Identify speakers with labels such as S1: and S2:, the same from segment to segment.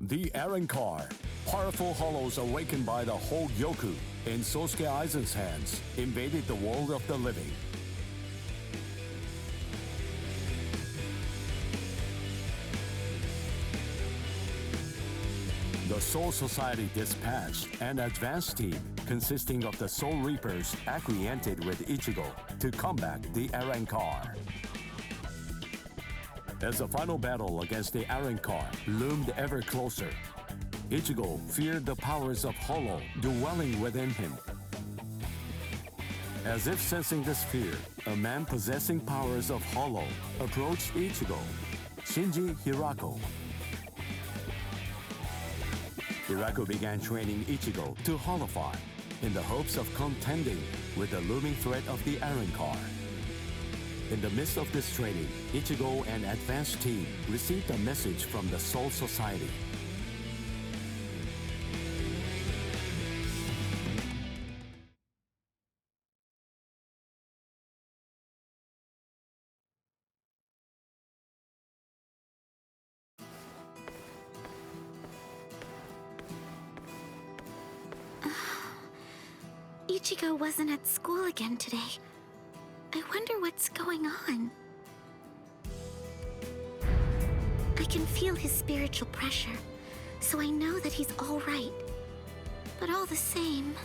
S1: The Arrancar. Powerful hollows awakened by the Hogyoku in Sosuke Aizen's hands invaded the world of the living. The Soul Society dispatched an advance team consisting of the Soul Reapers acquainted with Ichigo to combat the Arrancar. As the final battle against the Arrancar loomed ever closer, Ichigo feared the powers of Hollow dwelling within him. As if sensing this fear, a man possessing powers of Hollow approached Ichigo, Shinji Hirako. Hirako began training Ichigo to Hollowfy in the hopes of contending with the looming threat of the Arrancar. In the midst of this training, Ichigo and advanced team received a message from the Soul Society.
S2: Ichigo wasn't at school again today. I wonder what's going on. I can feel his spiritual pressure, so I know that he's all right. But all the same,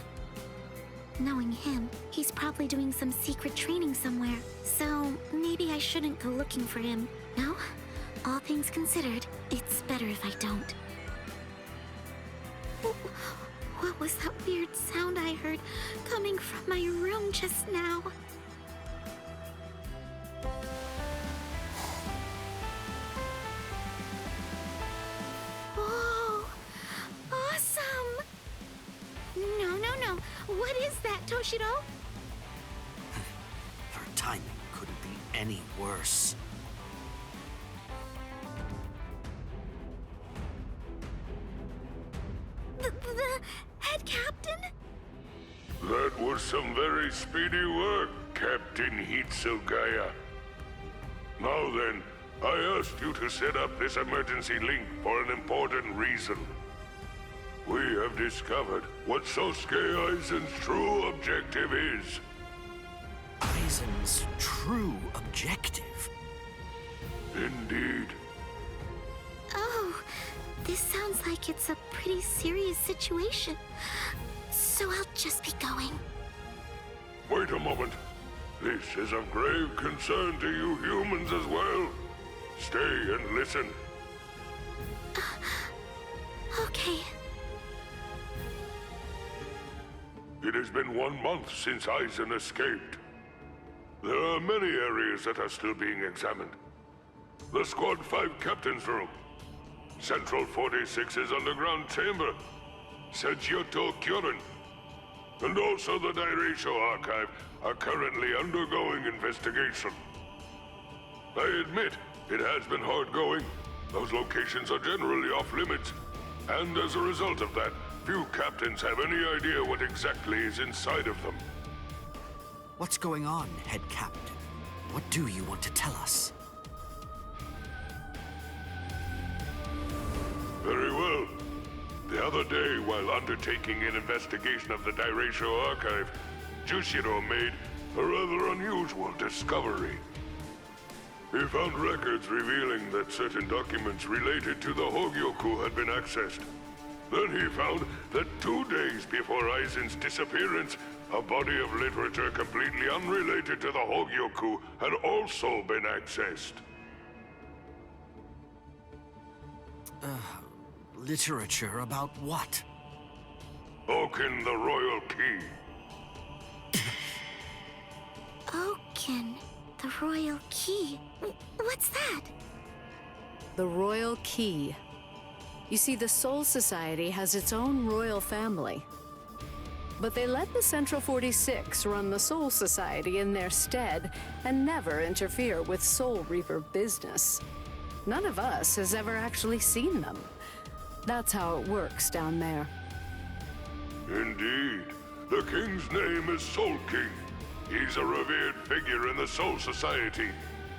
S2: knowing him, he's probably doing some secret training somewhere. So maybe I shouldn't go looking for him. No? All things considered, it's better if I don't. What was that weird sound I heard coming from my room just now? Whoa! Awesome! No. What is that, Toshiro?
S3: Her timing couldn't be any worse.
S2: The head captain?
S4: That was some very speedy work, Captain Hitsugaya. Now then, I asked you to set up this emergency link for an important reason. We have discovered what Sosuke Aizen's true objective is.
S3: Aizen's true objective?
S4: Indeed.
S2: Oh, this sounds like it's a pretty serious situation. So I'll just be going.
S4: Wait a moment. This is of grave concern to you humans as well. Stay and listen.
S2: Okay.
S4: It has been 1 month since Aizen escaped. There are many areas that are still being examined. The Squad 5 Captain's Room, Central 46's underground chamber, Senjutto Kyorin, and also the Dairaisho Archive are currently undergoing investigation. I admit, it has been hard going. Those locations are generally off limits, and as a result of that, few captains have any idea what exactly is inside of them.
S3: What's going on, Head Captain? What do you want to tell us?
S4: Very well. The other day, while undertaking an investigation of the Dairaisho Archive, Jushiro made a rather unusual discovery. He found records revealing that certain documents related to the Hogyoku had been accessed. Then he found that 2 days before Aizen's disappearance, a body of literature completely unrelated to the Hogyoku had also been accessed.
S3: Literature about what?
S4: Oaken the Royal Key.
S2: Oaken, the Royal Key. What's that?
S5: The Royal Key. You see, the Soul Society has its own royal family. But they let the Central 46 run the Soul Society in their stead and never interfere with Soul Reaper business. None of us has ever actually seen them. That's how it works down there.
S4: Indeed. The king's name is Soul King. He's a revered figure in the Soul Society,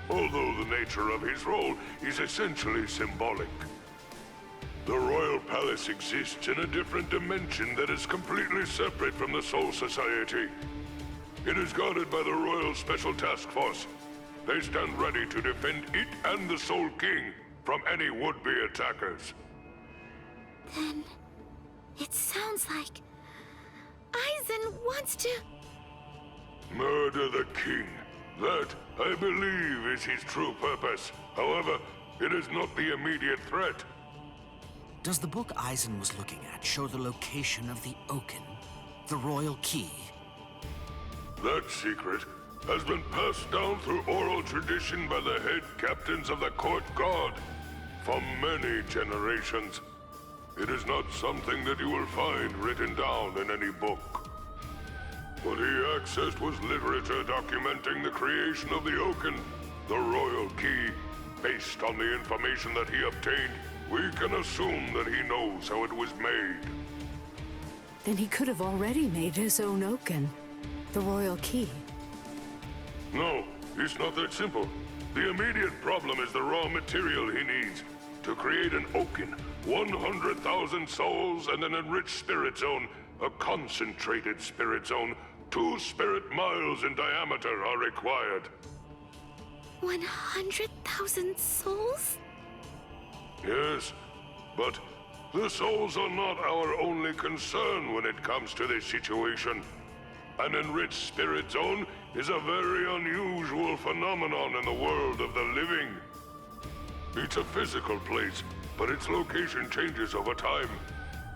S4: although the nature of his role is essentially symbolic. The Royal Palace exists in a different dimension that is completely separate from the Soul Society. It is guarded by the Royal Special Task Force. They stand ready to defend it and the Soul King from any would-be attackers.
S2: Then... it sounds like... Aizen wants to...
S4: Murder the King. That, I believe, is his true purpose. However, it is not the immediate threat.
S3: Does the book Aizen was looking at show the location of the Oaken, the royal key?
S4: That secret has been passed down through oral tradition by the head captains of the Court Guard for many generations. It is not something that you will find written down in any book. What he accessed was literature documenting the creation of the Oaken, the royal key. Based on the information that he obtained, we can assume that he knows how it was made.
S5: Then he could have already made his own Oaken, the royal key.
S4: No, it's not that simple. The immediate problem is the raw material he needs. To create an Oaken, 100,000 souls and an enriched spirit zone, a concentrated spirit zone, 2 spirit miles in diameter are required.
S2: 100,000 souls?
S4: Yes, but the souls are not our only concern when it comes to this situation. An enriched spirit zone is a very unusual phenomenon in the world of the living. It's a physical place, but its location changes over time.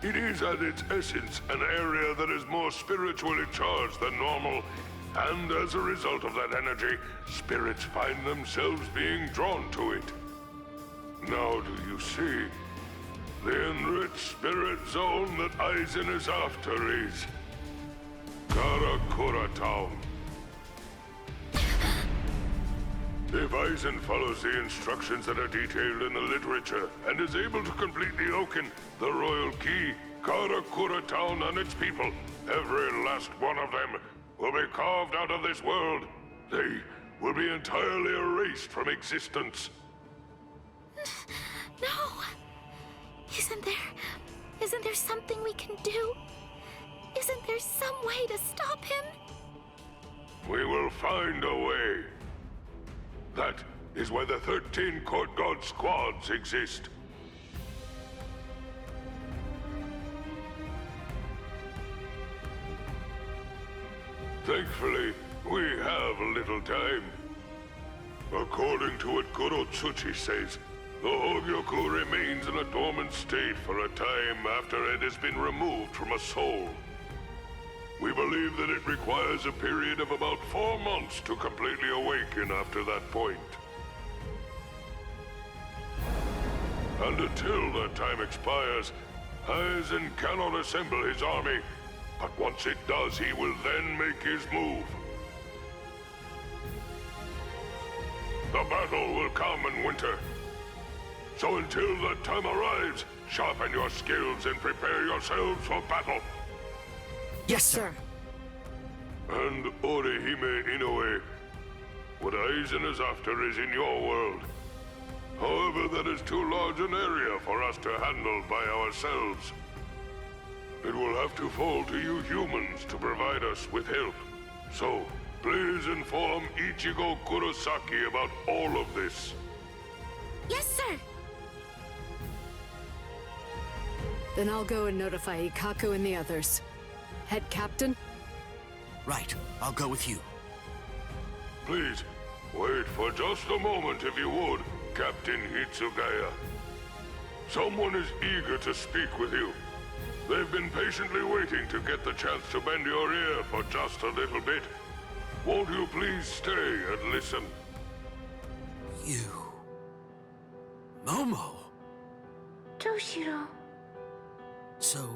S4: It is at its essence an area that is more spiritually charged than normal, and as a result of that energy, spirits find themselves being drawn to it. Now do you see? The enriched spirit zone that Aizen is after is Karakura Town. If Aizen follows the instructions that are detailed in the literature and is able to complete the Oaken, the royal key, Karakura Town and its people, every last one of them, will be carved out of this world. They will be entirely erased from existence.
S2: No! Isn't there something we can do? Isn't there some way to stop him?
S4: We will find a way. That is why the 13 Court Guard squads exist. Thankfully, we have a little time. According to what Gorotsuchi says, the Hogyoku remains in a dormant state for a time after it has been removed from a soul. We believe that it requires a period of about 4 months to completely awaken after that point. And until that time expires, Aizen cannot assemble his army, but once it does, he will then make his move. The battle will come in winter. So until that time arrives, sharpen your skills and prepare yourselves for battle.
S3: Yes, sir.
S4: And Orihime Inoue, what Aizen is after is in your world. However, that is too large an area for us to handle by ourselves. It will have to fall to you humans to provide us with help. So, please inform Ichigo Kurosaki about all of this.
S2: Yes, sir!
S5: Then I'll go and notify Ikaku and the others. Head Captain?
S3: Right, I'll go with you.
S4: Please, wait for just a moment if you would, Captain Hitsugaya. Someone is eager to speak with you. They've been patiently waiting to get the chance to bend your ear for just a little bit. Won't you please stay and listen?
S3: You... Momo!
S2: Toshiro.
S3: So,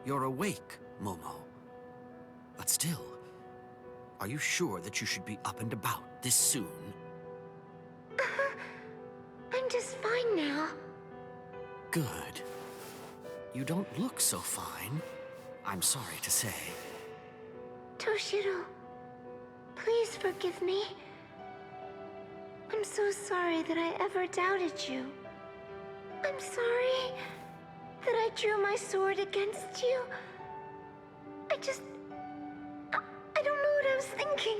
S3: you're awake, Momo. But still, are you sure that you should be up and about this soon?
S2: I'm just fine now.
S3: Good. You don't look so fine, I'm sorry to say.
S2: Toshiro, please forgive me. I'm so sorry that I ever doubted you. I'm sorry that I drew my sword against you. I don't know what I was thinking.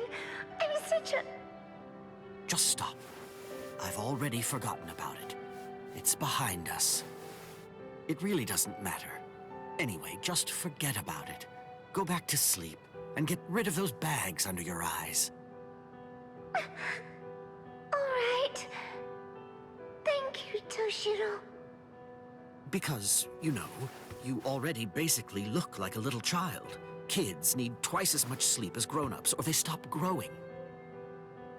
S2: I was such a...
S3: Just stop. I've already forgotten about it. It's behind us. It really doesn't matter. Anyway, just forget about it. Go back to sleep and get rid of those bags under your eyes.
S2: All right. Thank you, Toshiro.
S3: Because, you know, you already basically look like a little child. Kids need twice as much sleep as grown-ups, or they stop growing.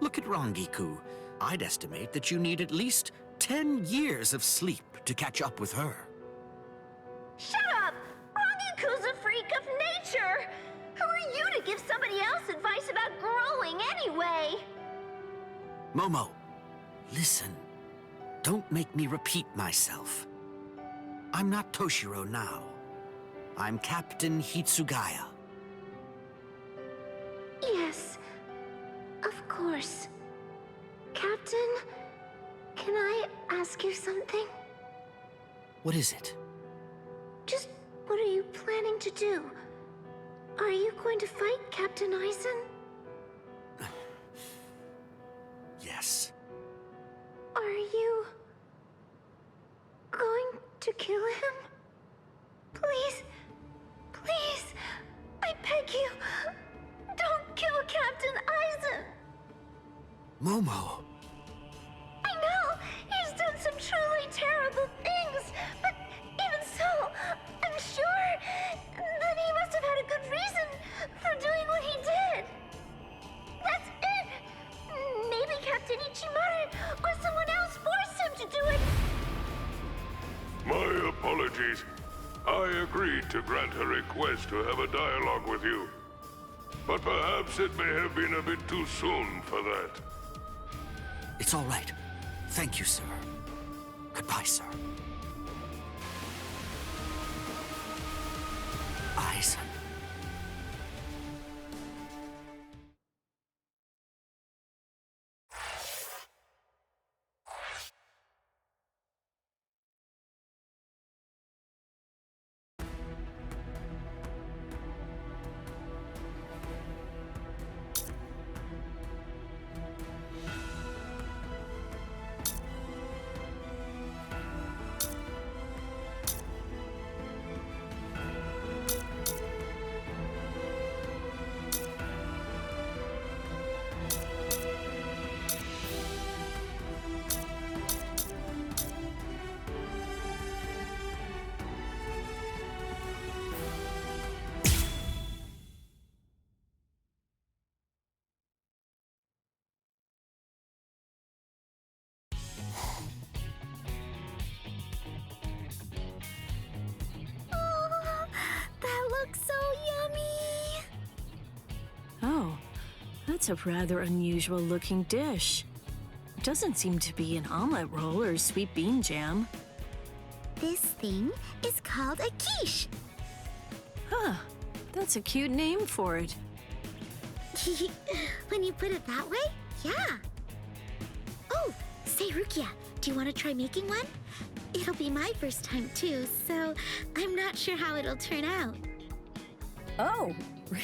S3: Look at Rangiku. I'd estimate that you need at least 10 years of sleep to catch up with her.
S2: Shut up! Rangiku's a freak of nature! Who are you to give somebody else advice about growing anyway?
S3: Momo, listen. Don't make me repeat myself. I'm not Toshiro now. I'm Captain Hitsugaya.
S2: Yes, of course. Captain, can I ask you something?
S3: What is it?
S2: Just what are you planning to do? Are you going to fight Captain Aizen?
S3: Yes.
S2: Are you going to kill him? Please, please, I beg you, don't kill Captain Aizen.
S3: Momo.
S2: I know he's done some truly terrible things, but even so, I'm sure that he must have had a good reason for doing what he did. That's it. Maybe Captain Ichimaru or someone else forced him to do it.
S4: My apologies. I agreed to grant her request to have a dialogue with you. But perhaps it may have been a bit too soon for that.
S3: It's all right. Thank you, sir. Goodbye, sir. Aizen.
S2: Oh, that looks so yummy.
S6: Oh, that's a rather unusual looking dish. Doesn't seem to be an omelet roll or sweet bean jam.
S2: This thing is called a quiche.
S6: Huh, that's a cute name for it.
S2: When you put it that way, yeah. Oh, say Rukia, do you want to try making one? It'll be my first time too, so I'm not sure how it'll turn out.
S6: Oh,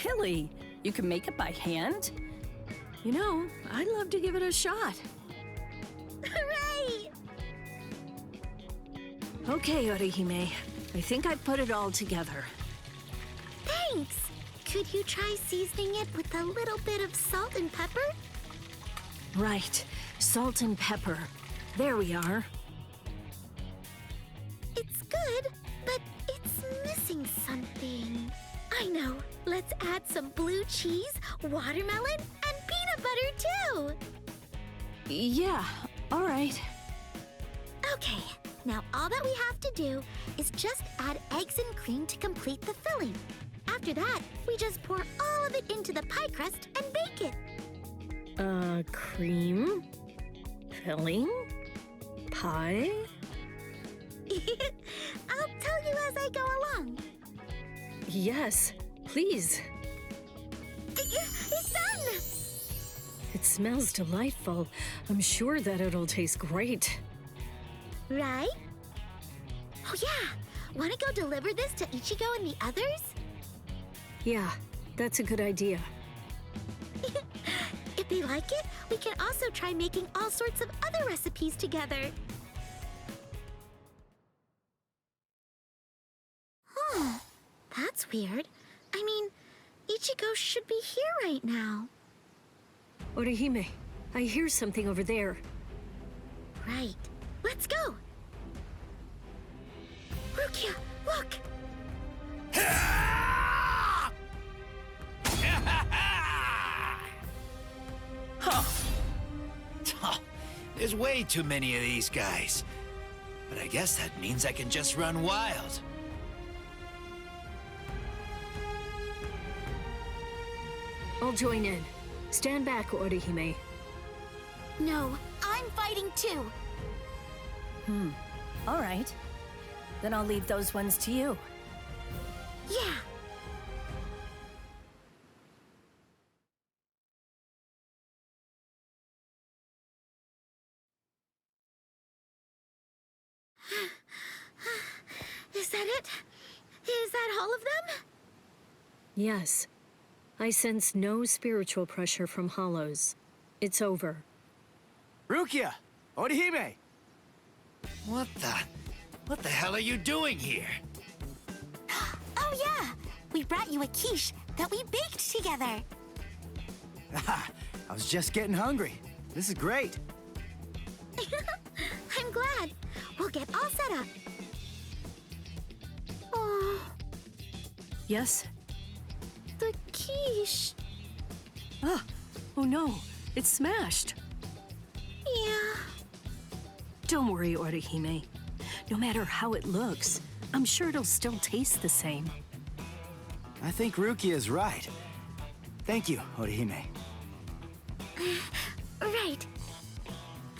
S6: really? You can make it by hand? You know, I'd love to give it a shot.
S2: Hooray!
S6: Okay, Orihime. I think I've put it all together.
S2: Thanks! Could you try seasoning it with a little bit of salt and pepper?
S6: Right, salt and pepper. There we are.
S2: It's good, but it's missing something. I know. Let's add some blue cheese, watermelon, and peanut butter too.
S6: Yeah, all right.
S2: Okay, now all that we have to do is just add eggs and cream to complete the filling. After that, we just pour all of it into the pie crust and bake it.
S6: Cream? Filling? Pie?
S2: I'll tell you as I go along.
S6: Yes, please.
S2: It's done!
S6: It smells delightful. I'm sure that it'll taste great.
S2: Right? Oh yeah! Wanna go deliver this to Ichigo and the others?
S5: Yeah, that's a good idea.
S2: If they like it, we can also try making all sorts of other recipes together. Huh. That's weird. I mean, Ichigo should be here right now.
S5: Orihime, I hear something over there.
S2: Right. Let's go! Rukia, look!
S7: There's way too many of these guys. But I guess that means I can just run wild.
S5: I'll join in. Stand back, Orihime.
S2: No, I'm fighting too!
S6: All right. Then I'll leave those ones to you.
S2: Yeah! Is that it? Is that all of them?
S5: Yes. I sense no spiritual pressure from Hollows. It's over.
S8: Rukia! Orihime!
S7: What the hell are you doing here?
S2: Oh yeah! We brought you a quiche that we baked together!
S8: I was just getting hungry. This is great.
S2: I'm glad. We'll get all set up. Oh,
S5: Yes?
S2: the quiche.
S5: Ah! Oh no! It's smashed!
S2: Yeah.
S5: Don't worry, Orihime. No matter how it looks, I'm sure it'll still taste the same.
S8: I think Rukia is right. Thank you, Orihime.
S2: Right.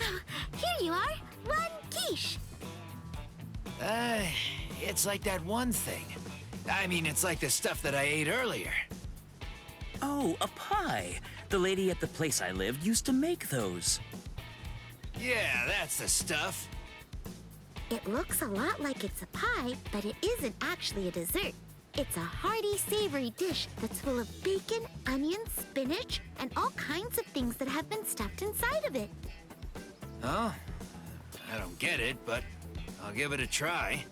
S2: Oh, here you are. One quiche.
S7: It's like that one thing. I mean, it's like the stuff that I ate earlier.
S9: Oh, a pie. The lady at the place I lived used to make those.
S7: Yeah, that's the stuff.
S2: It looks a lot like it's a pie, but it isn't actually a dessert. It's a hearty, savory dish that's full of bacon, onions, spinach, and all kinds of things that have been stuffed inside of it.
S7: Huh? I don't get it, but I'll give it a try.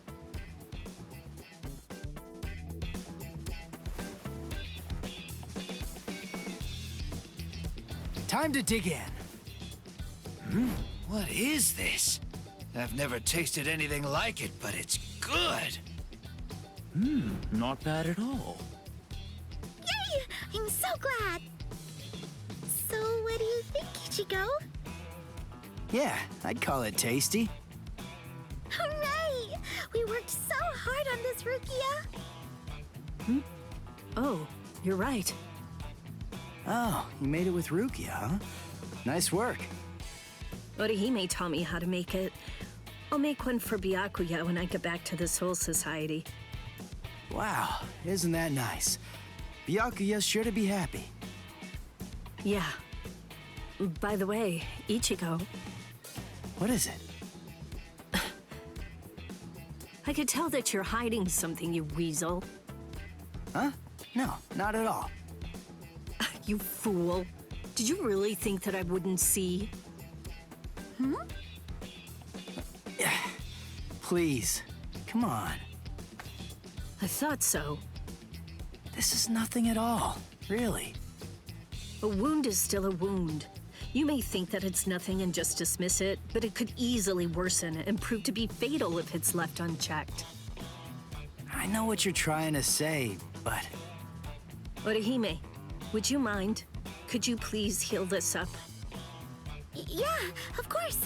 S8: Time to dig in.
S7: What is this? I've never tasted anything like it, but it's good.
S9: Not bad at all.
S2: Yay! I'm so glad. So, what do you think, Ichigo?
S8: Yeah, I'd call it tasty.
S2: Hooray! We worked so hard on this, Rukia.
S5: Oh, you're right.
S8: Oh, you made it with Rukia, huh? Nice work.
S5: Orihime taught me how to make it. I'll make one for Byakuya when I get back to the Soul Society.
S8: Wow, isn't that nice? Byakuya's sure to be happy.
S5: Yeah. By the way, Ichigo,
S8: What is it?
S5: I could tell that you're hiding something, you weasel.
S8: Huh? No, not at all.
S5: You fool. Did you really think that I wouldn't see?
S8: Please, come on.
S5: I thought so.
S8: This is nothing at all, really.
S5: A wound is still a wound. You may think that it's nothing and just dismiss it, but it could easily worsen and prove to be fatal if it's left unchecked.
S8: I know what you're trying to say, but
S5: Orihime, would you mind? Could you please heal this up?
S2: Yeah, of course.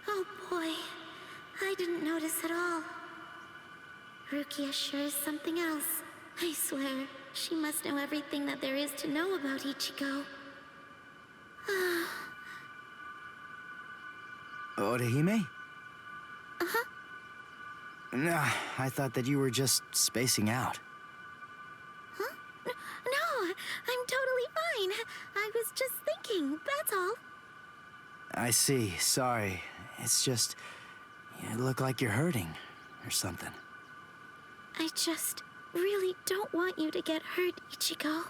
S2: Oh boy, I didn't notice at all. Rukia sure is something else. I swear, she must know everything that there is to know about Ichigo.
S8: Orihime?
S2: Uh-huh.
S8: Nah, I thought that you were just spacing out.
S2: Huh? No, I'm totally fine. I was just thinking, that's all.
S8: I see. Sorry. It's just... you look like you're hurting, or something.
S2: I just really don't want you to get hurt, Ichigo.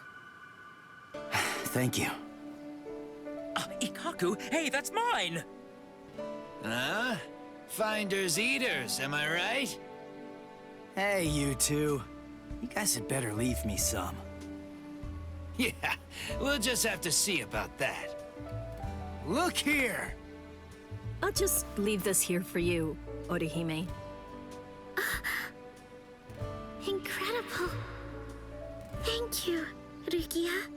S8: Thank you.
S9: Ikaku, hey, that's mine!
S7: Huh? Finders eaters, am I right?
S8: Hey, you two. You guys had better leave me some.
S7: Yeah, we'll just have to see about that.
S8: Look here!
S6: I'll just leave this here for you, Orihime.
S2: Incredible. Thank you, Rukia.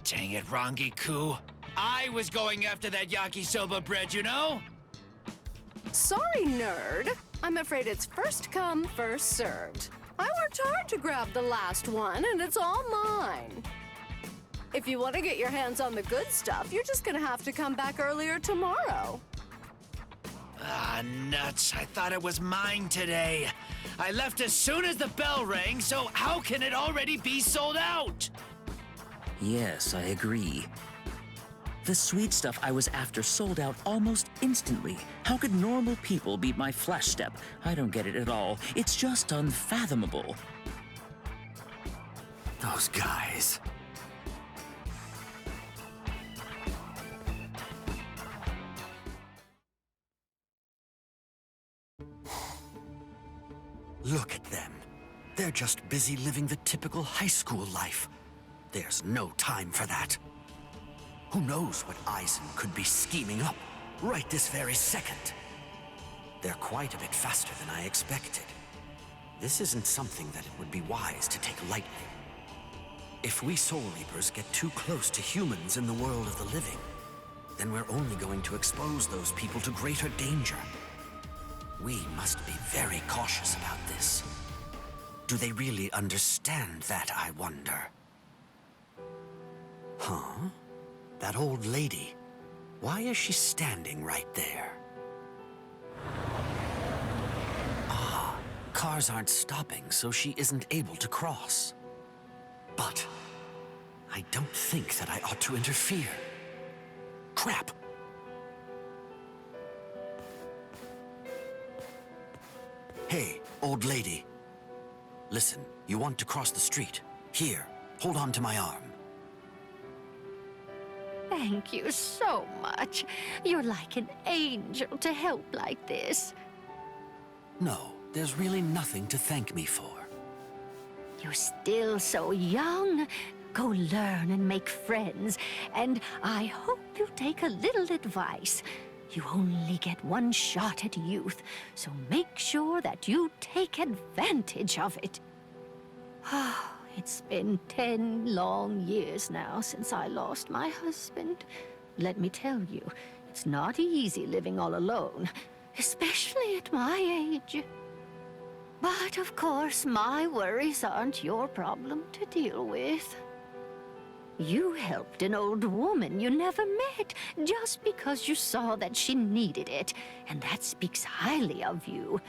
S7: Dang it, Rangiku. I was going after that yakisoba bread, you know?
S5: Sorry, nerd. I'm afraid it's first come, first served. I worked hard to grab the last one, and it's all mine. If you want to get your hands on the good stuff, you're just gonna have to come back earlier tomorrow.
S7: Ah, nuts. I thought it was mine today. I left as soon as the bell rang, so how can it already be sold out?
S9: Yes, I agree. The sweet stuff I was after sold out almost instantly. How could normal people beat my flash step? I don't get it at all. It's just unfathomable.
S3: Those guys. Look at them. They're just busy living the typical high school life. There's no time for that. Who knows what Aizen could be scheming up right this very second. They're quite a bit faster than I expected. This isn't something that it would be wise to take lightly. If we Soul Reapers get too close to humans in the world of the living, then we're only going to expose those people to greater danger. We must be very cautious about this. Do they really understand that, I wonder? Huh? That old lady. Why is she standing right there? Ah, cars aren't stopping, so she isn't able to cross. But I don't think that I ought to interfere. Crap! Hey, old lady. Listen, you want to cross the street. Here, hold on to my arm.
S10: Thank you so much. You're like an angel to help like this.
S3: No, there's really nothing to thank me for.
S10: You're still so young. Go learn and make friends, and I hope you take a little advice. You only get one shot at youth, so make sure that you take advantage of it. It's been 10 long years now since I lost my husband. Let me tell you, it's not easy living all alone, especially at my age. But of course, my worries aren't your problem to deal with. You helped an old woman you never met just because you saw that she needed it, and that speaks highly of you.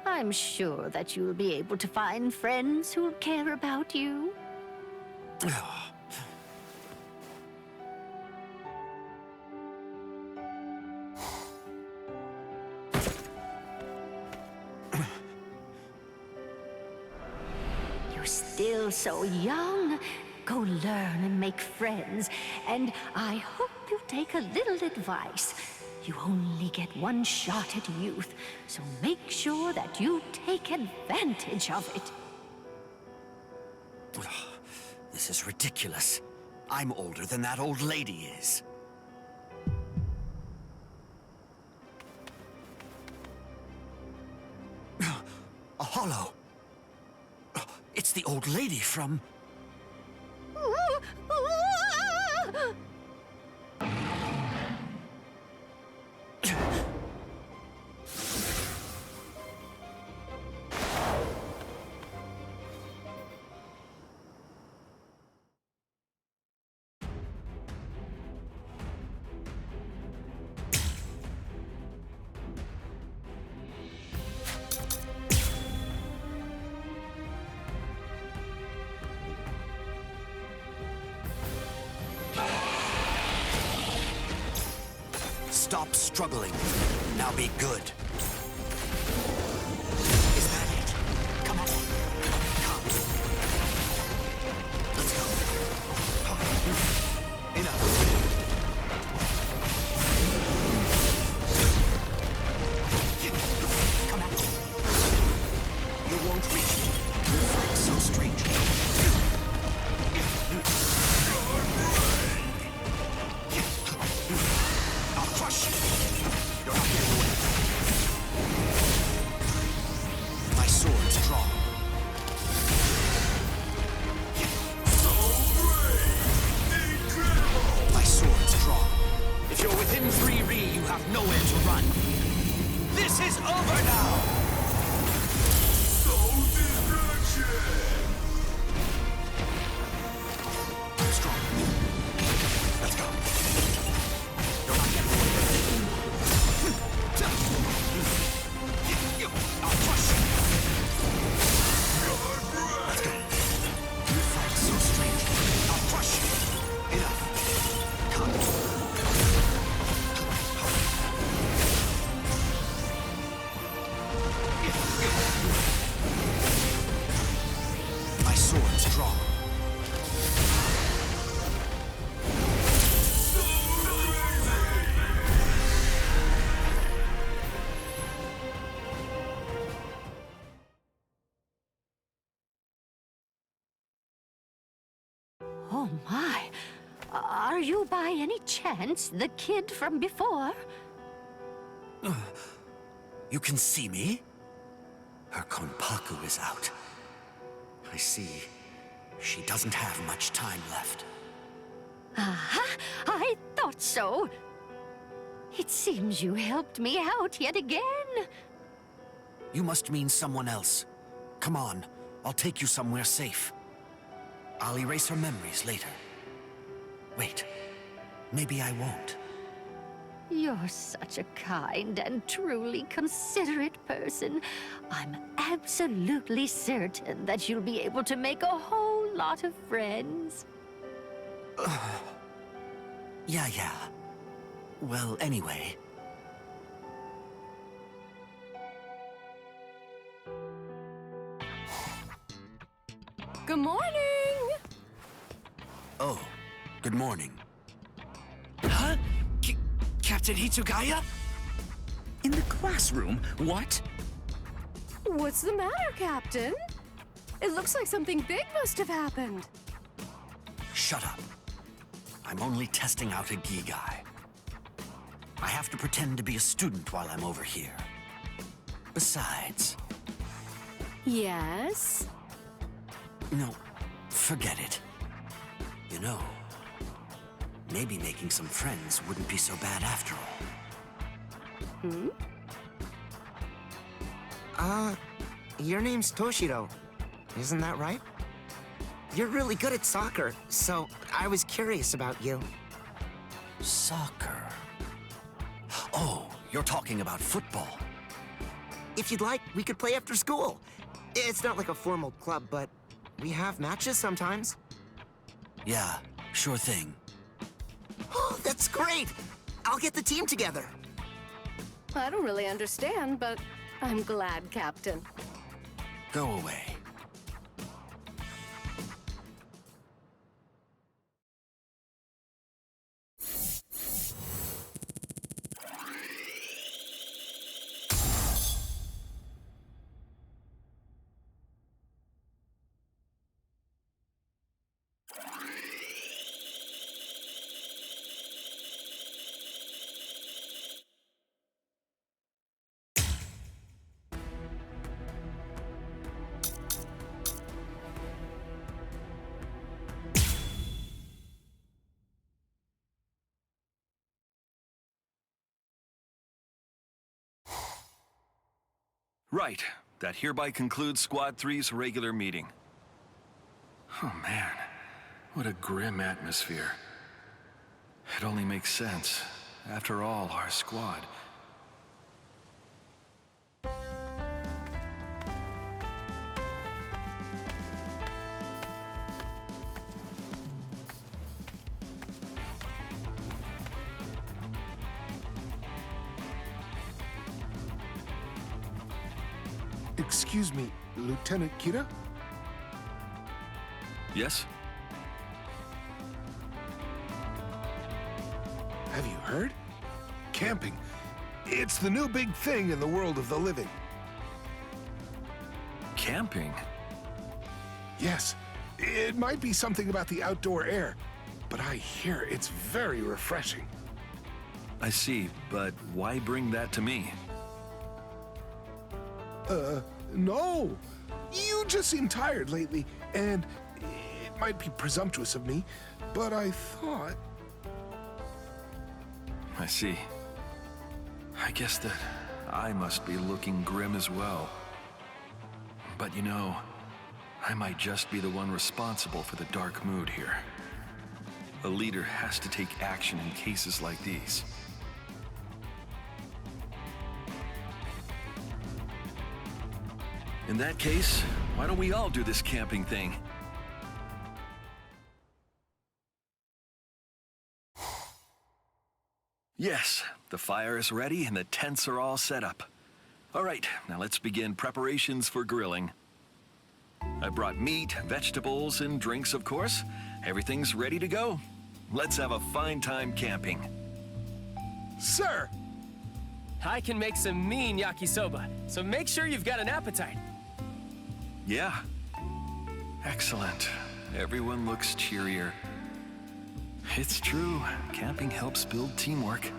S10: I'm sure that you'll be able to find friends who'll care about you. You're still so young. Go learn and make friends, and I hope you take a little advice. You only get one shot at youth, so make sure that you take advantage of it.
S3: This is ridiculous. I'm older than that old lady is. A hollow. It's the old lady from... Stop struggling. Now be good. Is that it? Come on. Come. Let's go. Enough. Come on. You won't reach me. You fight so strangely. I'll crush you. You're not getting away. My sword's drawn. My sword's drawn. If you're within 3 Ri, you have nowhere to run. This is over now! I'm strong. Let's go. You're not getting away. I'll crush you. Let's go. You fight so strangely. I'll crush you. Enough. Come. My sword's drawn.
S10: Oh my! Are you by any chance the kid from before?
S3: You can see me? Her konpaku is out. I see. She doesn't have much time left.
S10: Aha! I thought so! It seems you helped me out yet again.
S3: You must mean someone else. Come on, I'll take you somewhere safe. I'll erase her memories later. Wait, maybe I won't.
S10: You're such a kind and truly considerate person. I'm absolutely certain that you'll be able to make a whole lot of friends.
S3: Yeah. Well, anyway.
S5: Good morning!
S3: Oh, good morning.
S7: Huh? Captain Hitsugaya?
S9: In the classroom? What?
S5: What's the matter, Captain? It looks like something big must have happened.
S3: Shut up. I'm only testing out a Gigai. I have to pretend to be a student while I'm over here. Besides...
S5: Yes?
S3: No, forget it. You know, maybe making some friends wouldn't be so bad after all.
S11: Your name's Toshiro. Isn't that right? You're really good at soccer, so I was curious about you.
S3: Soccer? Oh, you're talking about football.
S11: If you'd like, we could play after school. It's not like a formal club, but we have matches sometimes.
S3: Yeah, sure thing.
S11: Oh, that's great! I'll get the team together.
S5: I don't really understand, but I'm glad, Captain.
S3: Go away.
S12: Right. That hereby concludes Squad 3's regular meeting. Oh man, what a grim atmosphere. It only makes sense. After all, our squad.
S13: Excuse me, Lieutenant Kira?
S12: Yes?
S13: Have you heard? Camping. It's the new big thing in the world of the living.
S12: Camping?
S13: Yes. It might be something about the outdoor air, but I hear it's very refreshing.
S12: I see, but why bring that to me?
S13: No. You just seem tired lately, and it might be presumptuous of me, but I thought...
S12: I see. I guess that I must be looking grim as well. But you know, I might just be the one responsible for the dark mood here. A leader has to take action in cases like these. In that case, why don't we all do this camping thing? Yes, the fire is ready and the tents are all set up. All right, now let's begin preparations for grilling. I brought meat, vegetables, and drinks, of course. Everything's ready to go. Let's have a fine time camping.
S13: Sir!
S14: I can make some mean yakisoba, so make sure you've got an appetite.
S12: Yeah. Excellent. Everyone looks cheerier. It's true, camping helps build teamwork,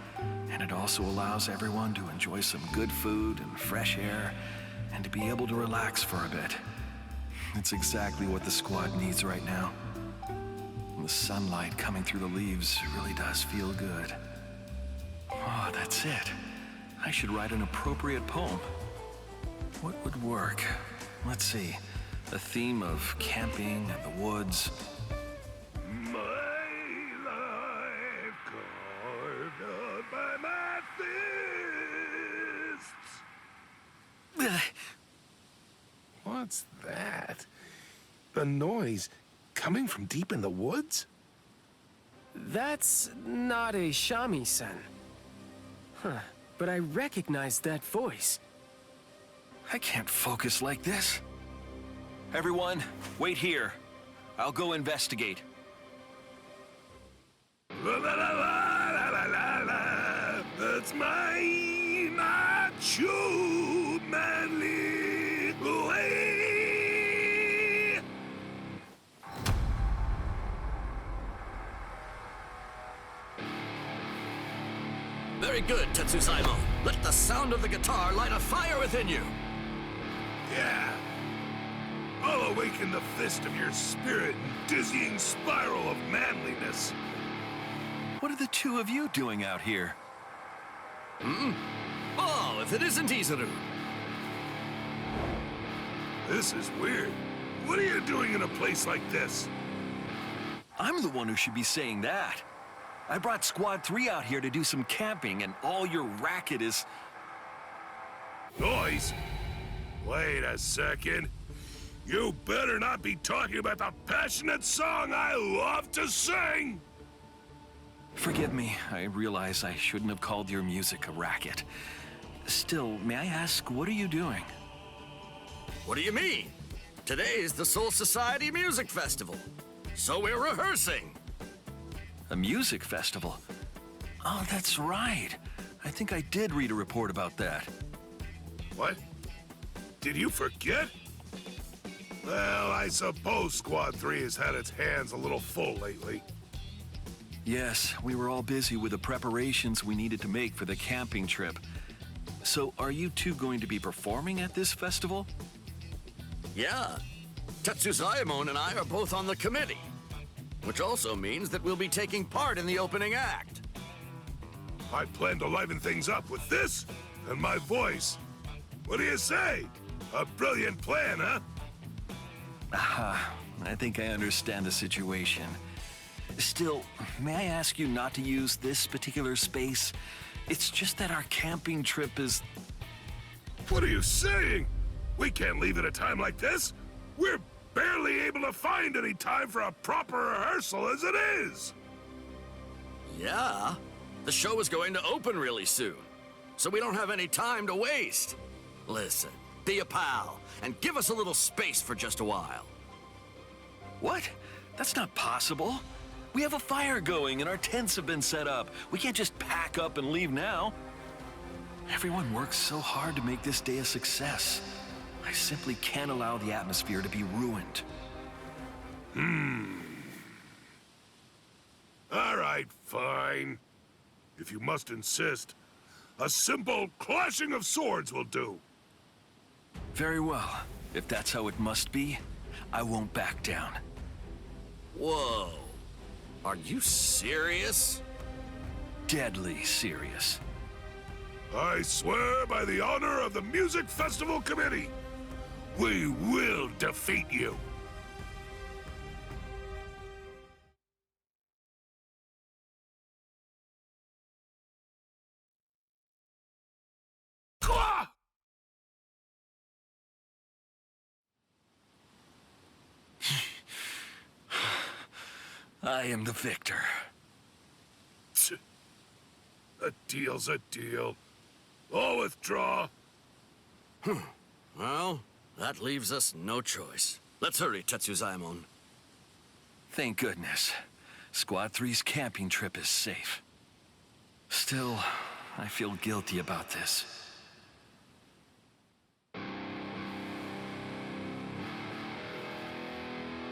S12: and it also allows everyone to enjoy some good food and fresh air, and to be able to relax for a bit. It's exactly what the squad needs right now. The sunlight coming through the leaves really does feel good. Oh, that's it. I should write an appropriate poem. What would work? Let's see. A theme of camping and the woods.
S4: My life carved out by my fists.
S13: What's that? A noise coming from deep in the woods?
S14: That's not a shamisen. Huh, but I recognize that voice.
S12: I can't focus like this. Everyone, wait here. I'll go investigate.
S4: La la la la la la la. That's my true manly way.
S3: Very good, Tetsuzaimon. Let the sound of the guitar light a fire within you.
S4: Yeah. I'll awaken the fist of your spirit and dizzying spiral of manliness.
S12: What are the two of you doing out here?
S3: Oh, if it isn't Izuru.
S4: This is weird. What are you doing in a place like this?
S12: I'm the one who should be saying that. I brought Squad 3 out here to do some camping, and all your racket is...
S4: Noise? Wait a second. You better not be talking about the passionate song I love to sing!
S12: Forgive me, I realize I shouldn't have called your music a racket. Still, may I ask, what are you doing?
S3: What do you mean? Today is the Soul Society Music Festival, so we're rehearsing.
S12: A music festival? Oh, that's right. I think I did read a report about that.
S4: What? Did you forget? Well, I suppose Squad 3 has had its hands a little full lately.
S12: Yes, we were all busy with the preparations we needed to make for the camping trip. So, are you two going to be performing at this festival?
S3: Yeah. Tetsuzaimon and I are both on the committee, which also means that we'll be taking part in the opening act.
S4: I plan to liven things up with this and my voice. What do you say? A brilliant plan, huh?
S12: Aha, I think I understand the situation. Still, may I ask you not to use this particular space? It's just that our camping trip is...
S4: What are you saying? We can't leave at a time like this. We're barely able to find any time for a proper rehearsal as it is.
S3: Yeah, the show is going to open really soon, so we don't have any time to waste. Listen, be a pal, and give us a little space for just a while.
S12: What? That's not possible. We have a fire going and our tents have been set up. We can't just pack up and leave now. Everyone works so hard to make this day a success. I simply can't allow the atmosphere to be ruined.
S4: All right, fine. If you must insist, a simple clashing of swords will do.
S12: Very well. If that's how it must be, I won't back down.
S3: Whoa. Are you serious?
S12: Deadly serious.
S4: I swear by the honor of the Music Festival Committee, we will defeat you.
S12: I am the victor.
S4: A deal's a deal. I'll withdraw.
S3: Well, that leaves us no choice. Let's hurry, Tetsuzaemon.
S12: Thank goodness. Squad 3's camping trip is safe. Still, I feel guilty about this.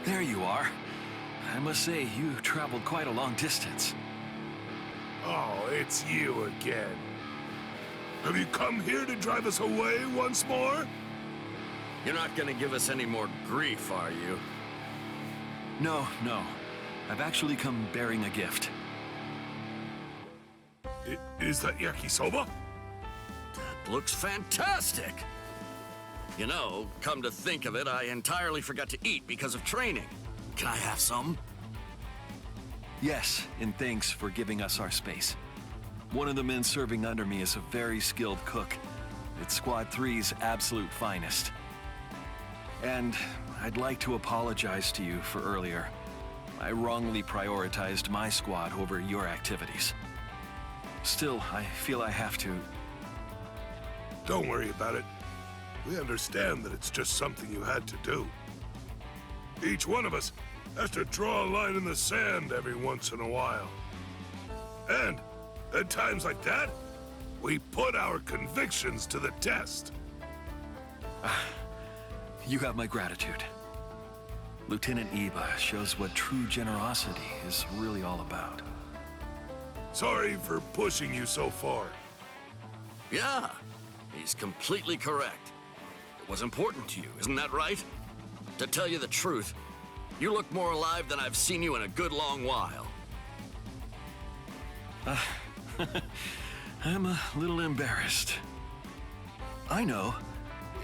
S12: There you are. I must say, you traveled quite a long distance.
S4: Oh, it's you again. Have you come here to drive us away once more?
S3: You're not gonna give us any more grief, are you?
S12: No. I've actually come bearing a gift.
S4: Is that yakisoba?
S3: That looks fantastic! You know, come to think of it, I entirely forgot to eat because of training. Can I have some?
S12: Yes, and thanks for giving us our space. One of the men serving under me is a very skilled cook. It's Squad 3's absolute finest. And I'd like to apologize to you for earlier. I wrongly prioritized my squad over your activities. Still, I feel I have to...
S4: Don't worry about it. We understand that it's just something you had to do. Each one of us has to draw a line in the sand every once in a while. And at times like that, we put our convictions to the test.
S12: You have my gratitude. Lieutenant Iba shows what true generosity is really all about.
S4: Sorry for pushing you so far.
S3: Yeah, he's completely correct. It was important to you, isn't that right? To tell you the truth, you look more alive than I've seen you in a good long while.
S12: I'm a little embarrassed. I know.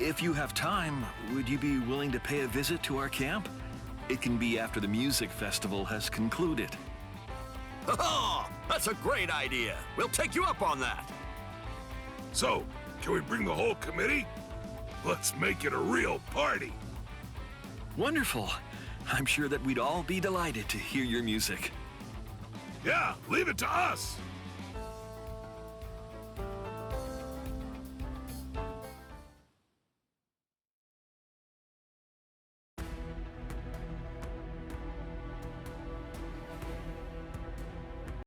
S12: If you have time, would you be willing to pay a visit to our camp? It can be after the music festival has concluded.
S3: Oh, that's a great idea. We'll take you up on that.
S4: So, can we bring the whole committee? Let's make it a real party.
S12: Wonderful. I'm sure that we'd all be delighted to hear your music.
S4: Yeah, leave it to us.